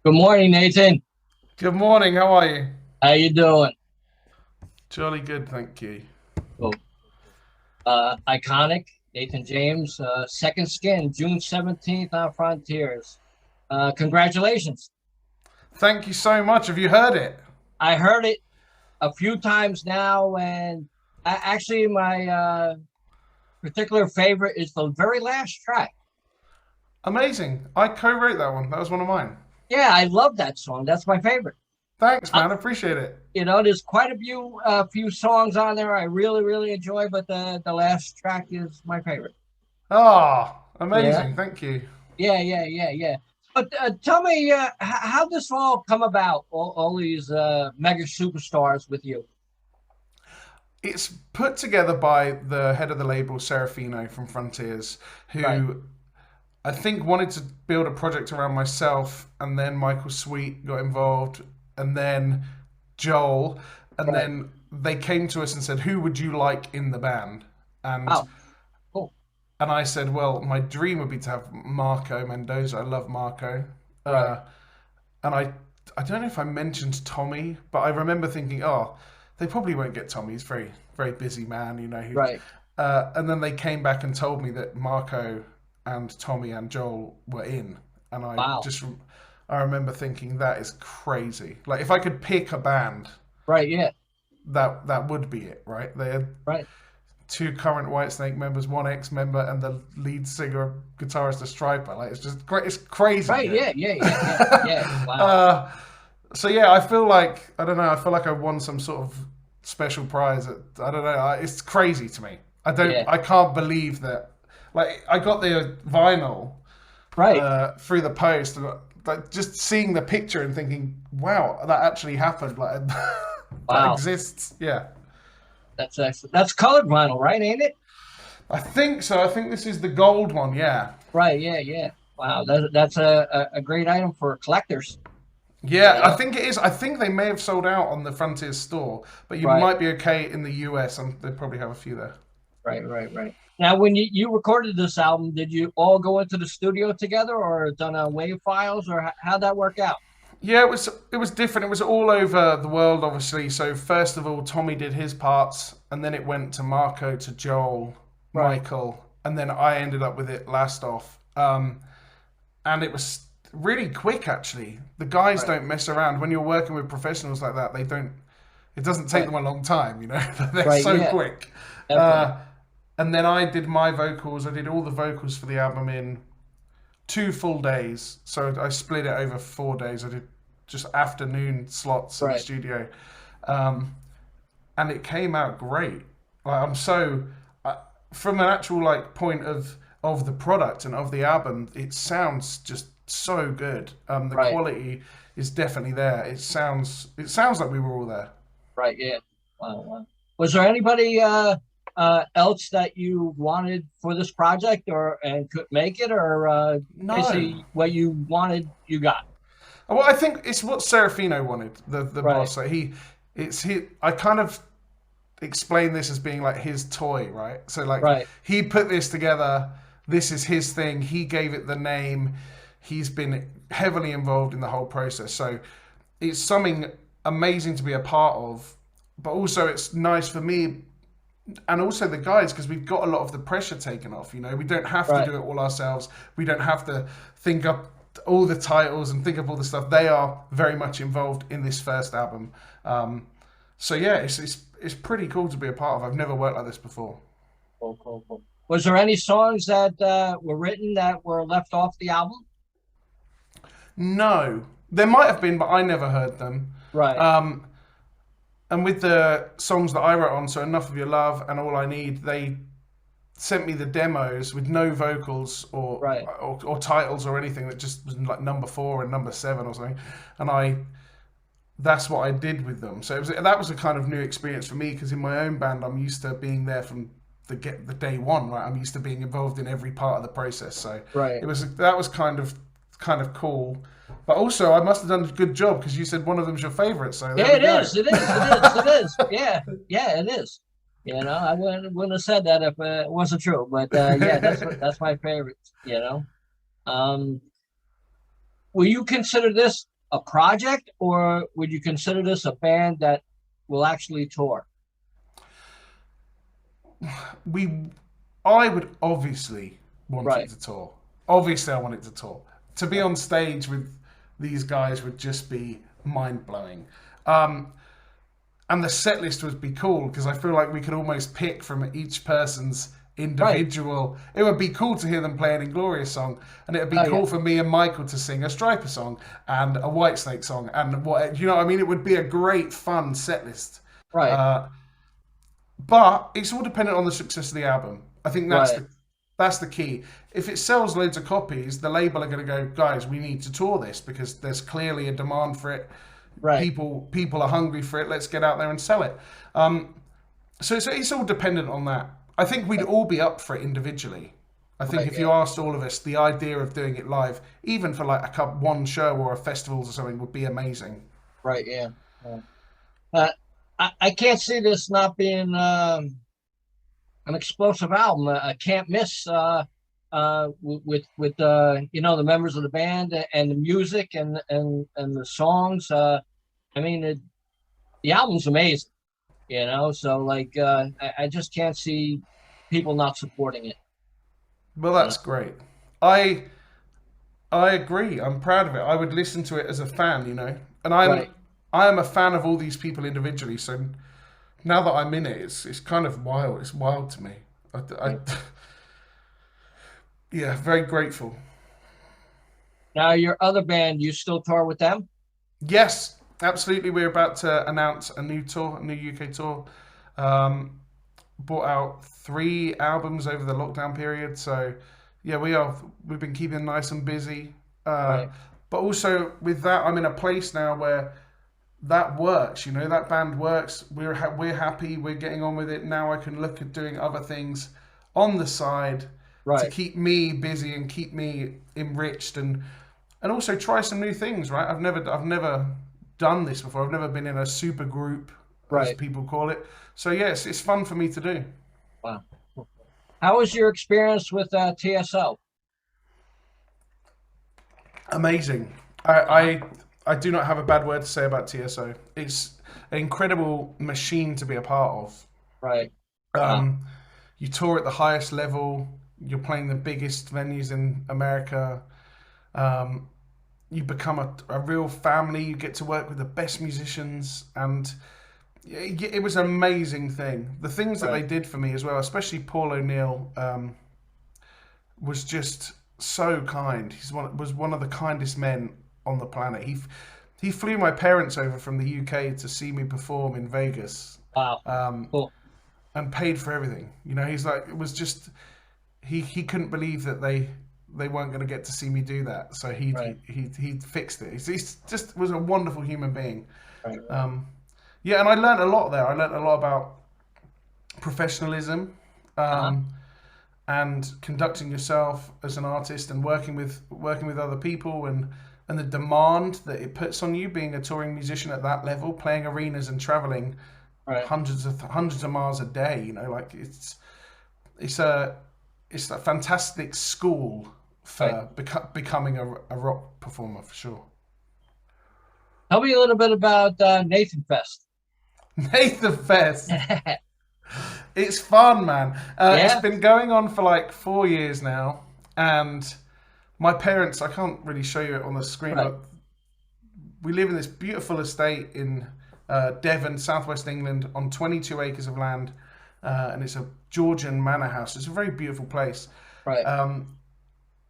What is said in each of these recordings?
Good morning, Nathan. Good morning. How are you? How you doing? Jolly good, thank you. Oh, iconic Nathan James, Second Skin, June 17th on Frontiers. Congratulations. Thank you so much. Have you heard it? I heard it a few times now, and actually, my particular favorite is the very last track. Amazing. I co-wrote that one. That was one of mine. Yeah, I love that song. That's my favorite. Thanks, Uh, man. Appreciate it. there's quite a few songs on there I really, really enjoy, but the last track is my favorite. Amazing. Yeah. Thank you. Yeah. But tell me, how this all come about? All these mega superstars with you, It's put together by the head of the label, Serafino from Frontiers, right? who I think wanted to build a project around myself, and then Michael Sweet got involved, and then Joel, and Right. then they came to us and said, "Who would you like in the band?" And Wow. Cool. And I said, well, my dream would be to have Marco Mendoza. I love Marco. Right. Uh, and I don't know if I mentioned Tommy, but I remember thinking, oh, they probably won't get Tommy. He's a very, very busy man, you know. Right. And then they came back and told me that Marco and Tommy and Joel were in. And Wow. I remember thinking, that is crazy. Like, if I could pick a band, Right. Yeah. that would be it, right? They had Right. two current Whitesnake members, one ex-member, and the lead singer, guitarist of Stryper. Like, it's just great. It's crazy Right. good. Yeah. Wow. uh, so yeah, I feel like I don't know. I feel like I won some sort of special prize. I don't know. It's crazy to me. Yeah. I can't believe that. Like, I got the vinyl Right. through the post, and like, just seeing the picture and thinking, "Wow, that actually happened." Like, that Wow. exists. Yeah. That's excellent. That's colored vinyl, right? Ain't it? I think so. I think this is the gold one. Yeah. Right. Yeah. Wow. That's a great item for collectors. You Yeah, I know. think it is. I think they may have sold out on the Frontier store, but you Right. might be okay in the US, and they probably have a few there. Right. Now, when you recorded this album, did you all go into the studio together, or done on wave files, or how'd that work out? Yeah, it was different. It was all over the world, obviously. So first of all, Tommy did his parts, and then it went to Marco, to Joel, Right. Michael, and then I ended up with it last off. And it was really quick, actually. The guys Right. don't mess around when you're working with professionals like that. They don't. It doesn't take Right. them a long time, you know. They're Right. so Yeah. quick. Definitely. Uh, and then I did my vocals. I did all the vocals for the album in 2 full days. So I split it over 4 days. I did just afternoon slots in the Right. studio, um, and it came out great. Like, I'm so from an actual like point of the product and of the album, it sounds just so good. The Right. quality is definitely there. It sounds like we were all there. Right. Yeah. Wow. Was there anybody else that you wanted for this project, or and could make it, or No. basically what you wanted, you got? Well, I think it's what Serafino wanted, the Right. boss. Like, he. I kind of explain this as being like his toy, right? So like, Right. he put this together. This is his thing. He gave it the name. He's been heavily involved in the whole process. So it's something amazing to be a part of. But also, it's nice for me and also the guys, because we've got a lot of the pressure taken off. You know, we don't have to Right. do it all ourselves. We don't have to think up all the titles and think of all the stuff. They are very much involved in this first album. So yeah, it's pretty cool to be a part of. I've never worked like this before. Cool. Was there any songs that were written that were left off the album? No, there might have been, but I never heard them. Right. Um, and with the songs that I wrote on, so Enough of Your Love and All I Need, they sent me the demos with no vocals Right. or titles or anything. That just was like number four and number seven or something, and I that's what I did with them. So that was a kind of new experience for me, because in my own band I'm used to being there from the day one, right? I'm used to being involved in every part of the process. So Right. that was kind of cool. But also, I must have done a good job, because you said one of them's your favorite. So there Yeah, we it go. is. It is. Yeah, it is. I wouldn't have said that if it wasn't true. But yeah, that's my favorite. Um, will you consider this a project, or would you consider this a band that will actually tour? we I would obviously want it Right, to tour. Obviously, I want it to tour. To be right, on stage with these guys would just be mind blowing. Um, and the set list would be cool because I feel like we could almost pick from each person's right. individual. It would be cool to hear them play an Inglorious song, and it would be Oh yeah, cool for me and Michael to sing a Stryper song and a Whitesnake song, and what you know. What I mean, it would be a great fun set list. right, Uh, but it's all dependent on the success of the album. I think right, that's the key. If it sells loads of copies, the label are going to go, guys, we need to tour this because there's clearly a demand for it. right, People are hungry for it. Let's get out there and sell it. So it's all dependent on that. I think we'd all be up for it individually. I think right. if Yeah, you asked all of us, the idea of doing it live, even for like one show or a festival or something, would be amazing. right. Yeah. Yeah. Uh, I can't see this not being an explosive album. I can't miss with you know, the members of the band and the music and the songs. I mean, the album's amazing. You know, so like I just can't see people not supporting it. Well, You know, that's great. I I agree. I'm proud of it. I would listen to it as a fan, you know, and right, I am a fan of all these people individually. So now that I'm in it, it's kind of wild. It's wild to me. I right. yeah, very grateful. Now your other band, you still tour with them? Yes, absolutely. We're about to announce a new tour, a new UK tour. Um, Brought out 3 albums over the lockdown period, so yeah, we've been keeping nice and busy. Uh, Right, but also with that, I'm in a place now where that works. You know, that band works. We're happy. We're getting on with it now. I can look at doing other things on the side to right, keep me busy and keep me enriched and also try some new things. Right? I've never done this before. I've never been in a super group, as right. people call it. So yes, it's fun for me to do. Wow. How was your experience with TSO? Amazing. Uh-huh. I do not have a bad word to say about TSO. It's an incredible machine to be a part of. Right. Wow. Um, you tour at the highest level. You're playing the biggest venues in America. Um, you become a real family. You get to work with the best musicians, and it was an amazing thing. The things that they Right. did for me as well, especially Paul O'Neill, was just so kind. Was one of the kindest men on the planet. He flew my parents over from the UK to see me perform in Vegas, Wow. um, Cool. and paid for everything. You know, he's like, it was just he couldn't believe that they weren't going to get to see me do that. So Right. he fixed it. He's just was a wonderful human being. Right. Right. Um, yeah, and I learned a lot there. I learned a lot about professionalism. Uh-huh. Um, and conducting yourself as an artist and working with other people and the demand that it puts on you being a touring musician at that level, playing arenas and traveling Right. hundreds of miles a day. You know, like it's a it's a fantastic school Right. for becoming a rock performer for sure. Tell me a little bit about Nathan Fest. Nathan Fest. It's fun, man. It's Yeah. been going on for like 4 years now, and my parents, I can't really show you it on the screen, Right. but we live in this beautiful estate in Devon, southwest England, on 22 acres of land, and it's a Georgian manor house. It's a very beautiful place. Right. Um,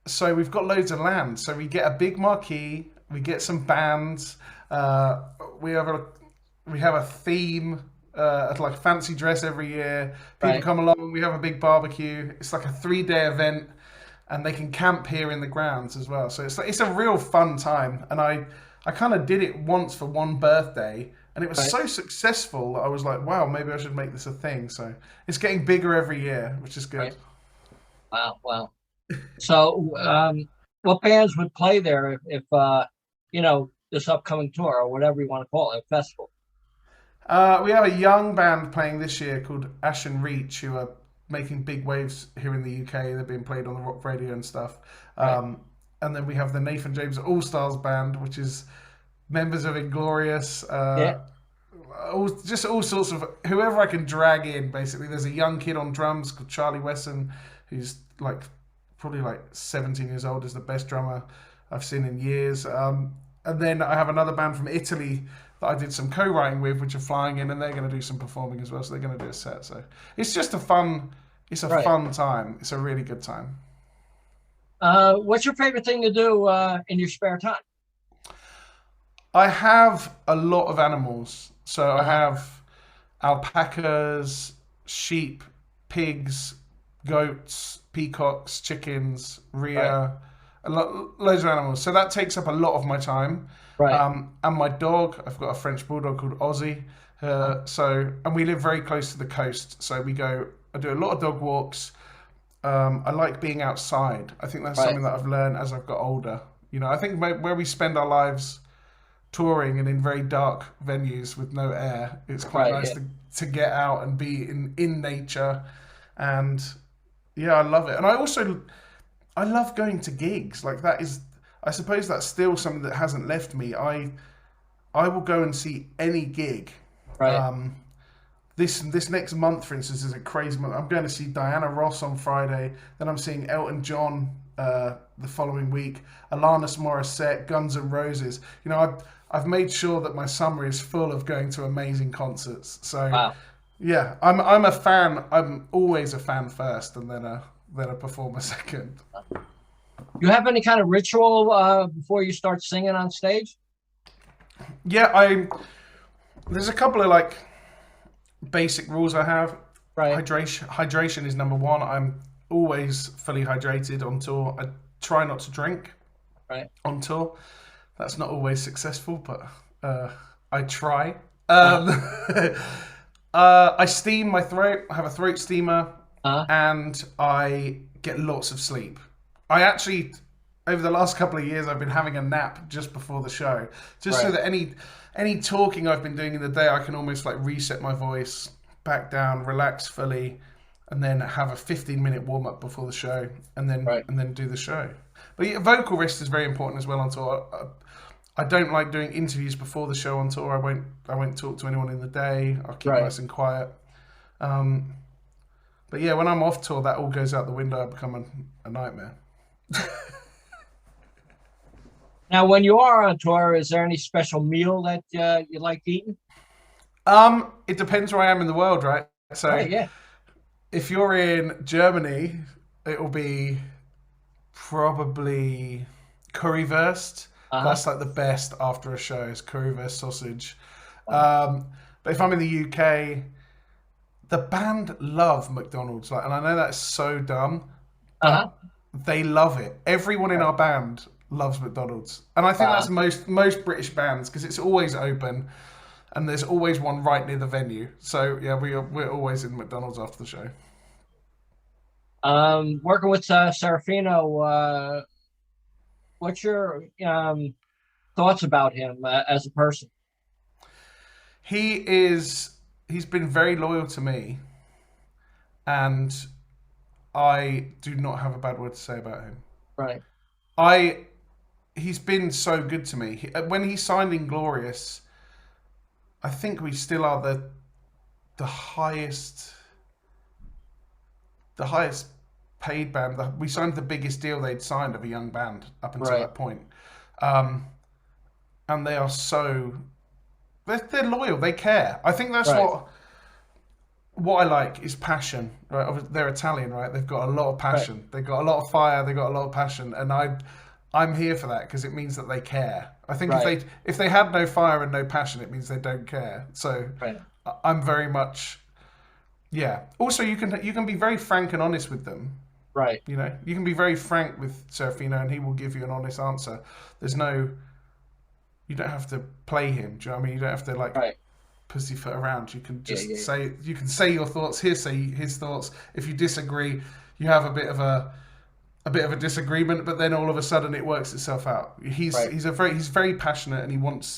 so we've got loads of land. So we get a big marquee, we get some bands, uh, we have a we have a theme. Like a fancy dress every year. People Right. come along. We have a big barbecue. It's like a 3-day event, and they can camp here in the grounds as well. So it's a real fun time. And I kind of did it once for one birthday, and it was Right. so successful that I was like, wow, maybe I should make this a thing. So it's getting bigger every year, which is good. Right. Wow. Wow. So, what bands would play there if you know, this upcoming tour or whatever you want to call it, a festival? We have a young band playing this year called Ash and Reach, who are making big waves here in the UK. They're being played on the rock radio and stuff. Right. And then we have the Nathan James All Stars band, which is members of Inglorious, Yeah. just all sorts of whoever I can drag in. Basically, there's a young kid on drums called Charlie Wesson, who's like probably like 17 years old, is the best drummer I've seen in years. And then I have another band from Italy that I did some co-writing with, which are flying in, and they're going to do some performing as well. So they're going to do a set. So it's just a fun. It's a Right. fun time. It's a really good time. What's your favorite thing to do in your spare time? I have a lot of animals. So I Uh-huh. have alpacas, sheep, pigs, goats, peacocks, chickens, Right. rhea, loads of animals. So that takes up a lot of my time. Right. And my dog, I've got a French bulldog called Ozzy. Uh, And we live very close to the coast. So I do a lot of dog walks. I like being outside. I think that's right. something that I've learned as I've got older. I think where we spend our lives touring and in very dark venues with no air, it's quite Right. nice Yeah. to get out and be in nature. And yeah, I love it. And I love going to gigs. Like that is, I suppose that's still something that hasn't left me. I will go and see any gig. Right. Um, this next month, for instance, is a crazy month. I'm going to see Diana Ross on Friday. Then I'm seeing Elton John the following week. Alanis Morissette, Guns N' Roses. I've made sure that my summer is full of going to amazing concerts. So Wow. yeah, I'm a fan. I'm always a fan first, and then a performer second. You have any kind of ritual before you start singing on stage? Yeah, I there's a couple of like basic rules I have. Right. Hydration is number one. I'm always fully hydrated on tour. I try not to drink Right. on tour. That's not always successful, but I try. Uh-huh. I steam my throat. I have a throat steamer, Uh-huh. and I get lots of sleep. I actually, over the last couple of years, I've been having a nap just before the show, just so Right. that any talking I've been doing in the day, I can almost like reset my voice, back down, relax fully, and then have a 15-minute warm up before the show, Right. and then do the show. But yeah, vocal rest is very important as well on tour. I don't like doing interviews before the show on tour. I won't talk to anyone in the day. I'll keep Right. nice and quiet. Um, but yeah, when I'm off tour, that all goes out the window. I become a nightmare. Now, when you are on tour, is there any special meal that you like eating? It depends where I am in the world, right? So Right. Yeah. if you're in Germany, it will be probably currywurst. Uh-huh. That's like the best after a show is currywurst sausage. Wow. Um, but if I'm in the UK, the band love McDonald's, like, and I know that's so dumb, Uh-huh. but they love it. Everyone in Right. our band loves McDonald's, and I think that's Wow. most British bands because it's always open, and there's always one right near the venue. So yeah, we're always in McDonald's after the show. Working with Serafino, what's your thoughts about him as a person? He is he's been very loyal to me, and I do not have a bad word to say about him. Right. I He's been so good to me. When he signed Inglorious, I think we still are the highest the highest paid band. We signed the biggest deal they'd signed of a young band up until Right. that point, um, and they are so they're loyal. They care. I think that's Right. what I like is passion. Right, they're Italian, right? They've got a lot of Right. passion. They've got a lot of fire. They've got a lot of passion, and I'm here for that because it means that they care. I think Right. if they had no fire and no passion, it means they don't care. So Right. I'm very much yeah. Also, you can be very frank and honest with them. Right. You can be very frank with Serafino, and he will give you an honest answer. There's no you don't have to play him. Do you know what I mean? You don't have to like Right. pussyfoot around. Yeah. Yeah. Yeah. You can say your thoughts. He'll say his thoughts. If you disagree, you have a bit of a disagreement, but then all of a sudden it works itself out. Right. He's very passionate, and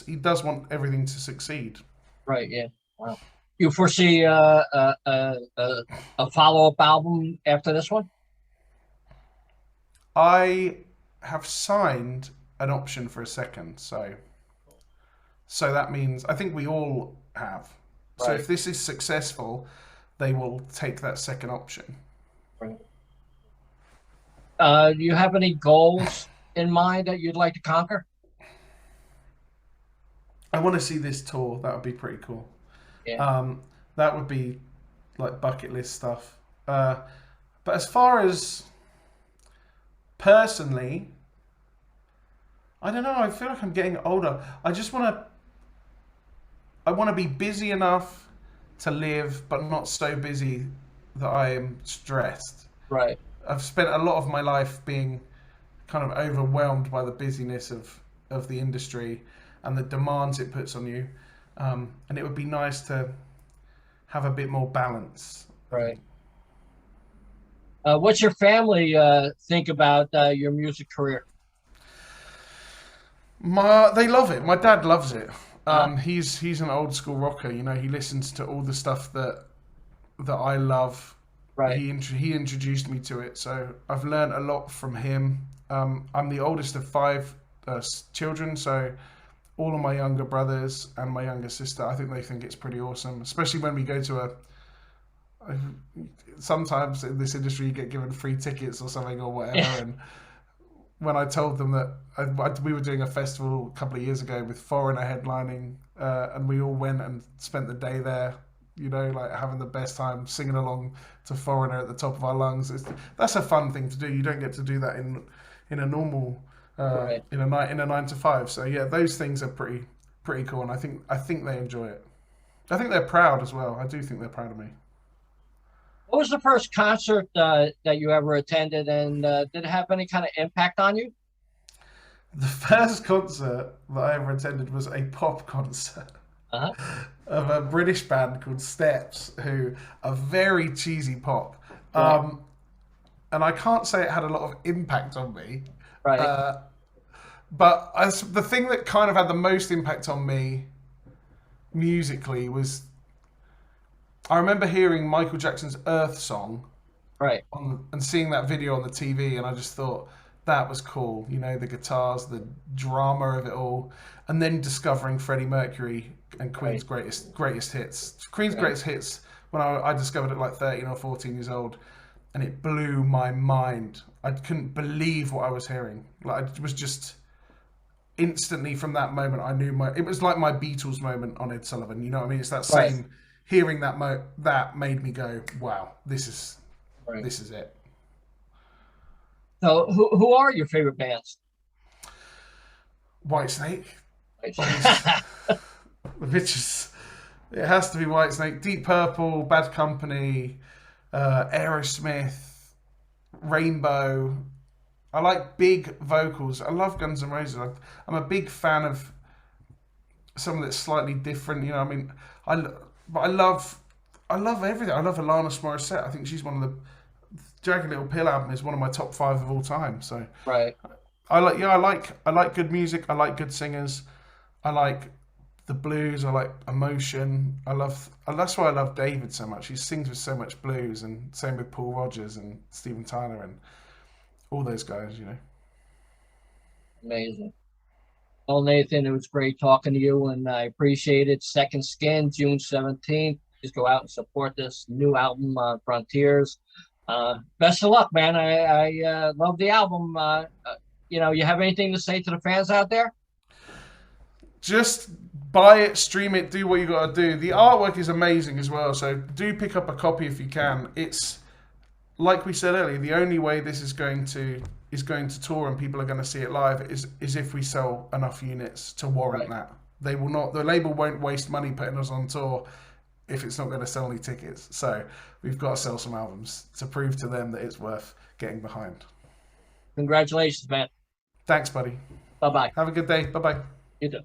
he does want everything to succeed. Right. Yeah. Wow. You foresee a follow-up album after this one? I have signed an option for a second, so So that means I think we all have. So Right. if this is successful, they will take that second option. Right. Do you have any goals in mind that you'd like to conquer? I want to see this tour. That would be pretty cool. Yeah. Um, that would be like bucket list stuff. Uh, but as far as personally, I don't know. I feel like I'm getting older. I want to be busy enough to live, but not so busy that I am stressed. Right. I've spent a lot of my life being kind of overwhelmed by the busyness of the industry and the demands it puts on you. And it would be nice to have a bit more balance. Right. What's your family think about your music career? They love it. My dad loves it. Uh, He's an old school rocker. You know, he listens to all the stuff that I love. right. He introduced me to it, so I've learned a lot from him. I'm the oldest of five children, so all of my younger brothers and my younger sister, I think they think it's pretty awesome, especially when we go to a sometimes in this industry you get given free tickets or something or whatever. And when I told them that we were doing a festival a couple of years ago with Foreigner headlining, and we all went and spent the day there, you know, like having the best time singing along to Foreigner at the top of our lungs. That's a fun thing to do. You don't get to do that in a normal Right. in a 9 to 5. So yeah, those things are pretty cool, and I think they enjoy it. I think they're proud as well. I do think they're proud of me. What was the first concert that you ever attended, and did it have any kind of impact on you? The first concert that I ever attended was a pop concert Uh-huh. of a British band called Steps, who are very cheesy pop. Right. Um, and I can't say it had a lot of impact on me. Right. Uh, but the thing that kind of had the most impact on me musically was I remember hearing Michael Jackson's Earth song Right. and seeing that video on the TV, and I just thought that was cool. You know, the guitars, the drama of it all, and then discovering Freddie Mercury and Queen's Right. greatest hits. Queen's Right. greatest hits when I discovered it like 13 or 14 years old, and it blew my mind. I couldn't believe what I was hearing. Like it was just instantly from that moment I knew it was like my Beatles moment on Ed Sullivan. You know what I mean? It's that Right. same hearing that made me go, wow, Right. this is it. So, who are your favorite bands? Whitesnake, obviously, Right. which is it has to be Whitesnake. Deep Purple, Bad Company, Aerosmith, Rainbow. I like big vocals. I love Guns N' Roses. I'm a big fan of something that's slightly different. You know, I mean, but I love everything. I love Alanis Morissette. I think she's one of the Jagged Little Pill album is one of my top five of all time. So Right. I like good music. I like good singers. I like the blues. I like emotion. That's why I love David so much. He sings with so much blues, and same with Paul Rodgers and Steven Tyler and all those guys. You know. Amazing. Well, Nathan, it was great talking to you, and I appreciate it. Second Skin, June 17th. Just go out and support this new album, Frontiers. Best of luck, man. I love the album. You have anything to say to the fans out there? Just buy it, stream it, do what you got to do. The artwork is amazing as well, so do pick up a copy if you can. It's like we said earlier, the only way this is going to tour and people are going to see it live is if we sell enough units to warrant Right. that. They will not. The label won't waste money putting us on tour if it's not going to sell any tickets. So we've got to sell some albums to prove to them that it's worth getting behind. Congratulations, man. Thanks, buddy. Bye bye. Have a good day. Bye bye. You too.